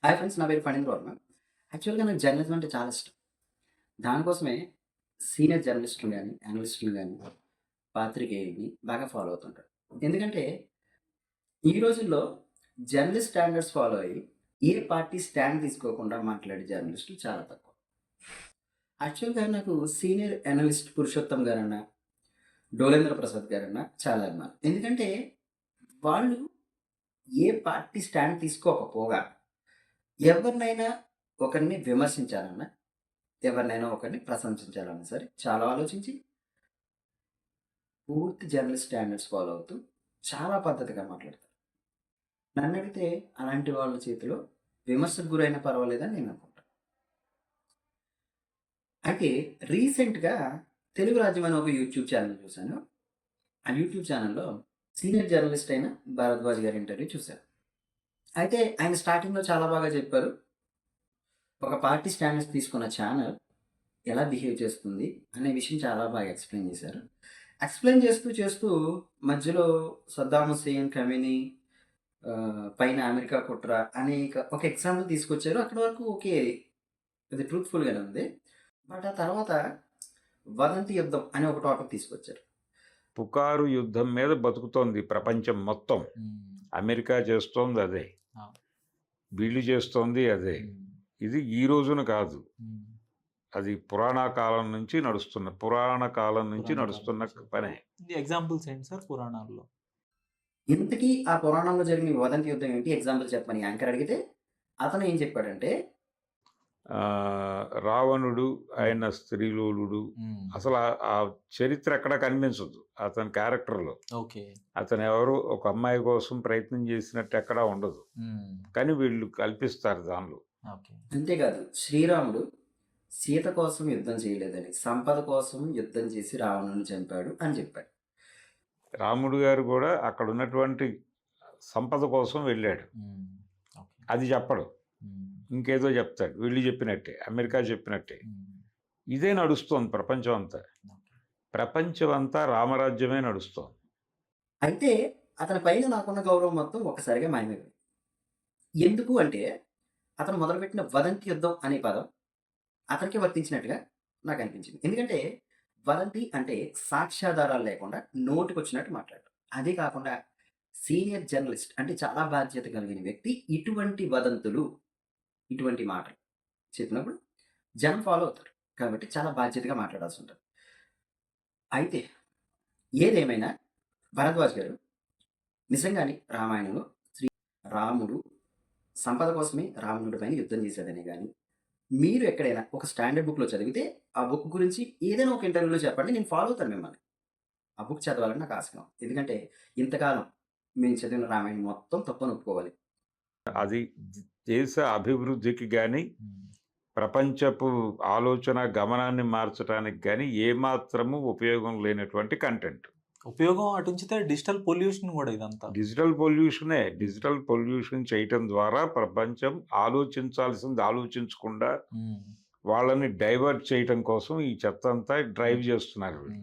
Hi friends. నా పేరు ఫణీంద్ర వర్మ. యాక్చువల్‌గా నాకు జర్నలిజం అంటే చాలా ఇష్టం. దానికోసమే సీనియర్ జర్నలిస్ట్‌లు గాని, అనలిస్ట్‌లు గాని, పాత్రికేయుల్ని బాగా ఫాలో అవుతుంటాను. ఎందుకంటే ఈ రోజుల్లో జర్నలిస్ట్ స్టాండర్డ్స్ ఫాలో అయ్యి, ఏ పార్టీ స్టాండ్ తీసుకోకుండా మాట్లాడే జర్నలిస్టులు చాలా తక్కువ. యాక్చువల్‌గా నాకు సీనియర్ అనలిస్ట్ పురుషోత్తం గారన్నా, డోలేంద్ర ప్రసాద్ గారన్నా చాలా అభిమానం. ఎందుకంటే వాళ్ళు ఏ పార్టీ స్టాండ్ తీసుకోకపోగా ఎవరినైనా ఒకరిని విమర్శించాలన్నా, ఎవరినైనా ఒకరిని ప్రశంసించాలన్నా సరే, చాలా ఆలోచించి పూర్తి జర్నలిస్ట్ స్టాండర్డ్స్ ఫాలో అవుతూ చాలా పద్ధతిగా మాట్లాడతారు. నన్నడిగితే అలాంటి వాళ్ళ చేతిలో విమర్శకు గురైనా పర్వాలేదని నేను అనుకుంటాను. అయితే రీసెంట్‌గా 'తెలుగు రాజ్యం' అనే ఒక యూట్యూబ్ ఛానల్ చూశాను. ఆ యూట్యూబ్ ఛానల్‌లో సీనియర్ జర్నలిస్ట్ అయిన భారద్వాజ్ గారి ఇంటర్వ్యూ చూశాను. అయితే ఆయన స్టార్టింగ్‌లో చాలా బాగా చెప్పారు. ఒక పార్టీ స్టాండర్డ్స్ తీసుకున్న ఛానల్ ఎలా బిహేవ్ చేస్తుంది అనే విషయం చాలా బాగా ఎక్స్‌ప్లెయిన్ చేశారు. ఎక్స్‌ప్లెయిన్ చేస్తూ మధ్యలో సద్దాం హుస్సేన్, ఖమేనీ పైన అమెరికా కుట్ర అనే ఒక ఎగ్జాంపుల్ తీసుకొచ్చారు. అక్కడి వరకు ఓకే. ఇది ట్రూత్‌ఫుల్‌గానే ఉంది. బట్ ఆ తర్వాత వదంతి యుద్ధం అనే ఒక టాపిక్ తీసుకొచ్చారు. పుకారు యుద్ధం మీద బతుకుతోంది ప్రపంచం మొత్తం. అమెరికా చేస్తోంది అదే. వీళ్ళు చేస్తోంది అదే. ఇది ఈ రోజున కాదు. అది పురాణ కాలం నుంచి నడుస్తున్న పనే. ఎగ్జాంపుల్స్ ఏంటి సార్ పురాణాల్లో? ఇంతకీ ఆ పురాణంలో జరిగిన ఈ వదంతి యుద్ధం ఏంటి? ఎగ్జాంపుల్ చెప్పమని యాంకర్ అడిగితే, అతను ఏం చెప్పాడంటే రావణుడు, ఆయన స్త్రీలోలుడు అసలు ఆ చరిత్ర ఎక్కడ కనిపించదు అతని క్యారెక్టర్‌లో. ఓకే. అతనెవరో ఒక అమ్మాయి కోసం ప్రయత్నం చేసినట్టు ఎక్కడా ఉండదు. కానీ వీళ్ళు కల్పిస్తారు దానిలో. ఓకే. అంతేకాదు శ్రీరాముడు సీత కోసం యుద్ధం చేయలేదని, సంపద కోసం యుద్ధం చేసి రావణుడిని చంపాడు అని చెప్పాడు. రాముడు గారు కూడా అక్కడ ఉన్నటువంటి సంపద కోసం వెళ్ళాడు. ఓకే. అది చెప్పడు. ఇంకేదో చెప్తాడు. వీళ్ళు చెప్పినట్టే, అమెరికా చెప్పినట్టే. ఇదే నడుస్తోంది ప్రపంచం అంతా. ప్రపంచం అంతా రామరాజ్యమే నడుస్తోంది. అయితే అతని పైన నాకున్న గౌరవం మొత్తం ఒక్కసారిగా మాయమైపోయింది. ఎందుకు అంటే అతను మొదలుపెట్టిన వదంతి యుద్ధం అనే పదం అతనికి వర్తించినట్టుగా నాకనిపించింది. ఎందుకంటే వదంతి అంటే సాక్ష్యాధారాలు లేకుండా నోటికొచ్చినట్టు మాట్లాడటం. అదే కాకుండా సీనియర్ జర్నలిస్ట్ అంటే చాలా బాధ్యత కలిగిన వ్యక్తి ఇటువంటి వదంతులు, ఇటువంటి మాటలు చెప్పినప్పుడు జనం ఫాలో అవుతారు. కాబట్టి చాలా బాధ్యతగా మాట్లాడాల్సుంటది. అయితే ఏదేమైనా భరద్వాజ్ గారు నిజంగానే రామాయణంలో రాముడు సంపద కోసమే రావణుడి పైన యుద్ధం చేశాడనే గాని, మీరు ఎక్కడైనా ఒక స్టాండర్డ్ బుక్‌లో చదివితే, ఆ బుక్ గురించి ఏదైనా ఒక ఇంటర్వ్యూలో చెప్పండి. నేను ఫాలో అవుతాను మిమ్మల్ని. ఆ బుక్ చదవాలని నాకు ఆశగా ఉంది. ఎందుకంటే ఇంతకాలం మేము చదివిన రామాయణం మొత్తం తప్పని ఒప్పుకోవాలి. అది దేశ అభివృద్ధికి గాని, ప్రపంచపు ఆలోచన గమనాన్ని మార్చడానికి గాని ఏమాత్రము ఉపయోగం లేనటువంటి కంటెంట్. ఉపయోగం అటుంచితే డిజిటల్ పొల్యూషన్ గూడా ఇదంతా. డిజిటల్ పొల్యూషన్ చేయటం ద్వారా ప్రపంచం ఆలోచించాల్సింది ఆలోచించకుండా వాళ్ళని డైవర్ట్ చేయటం కోసం ఈ చెత్తంతా డ్రైవ్ చేస్తున్నారు వీళ్ళు.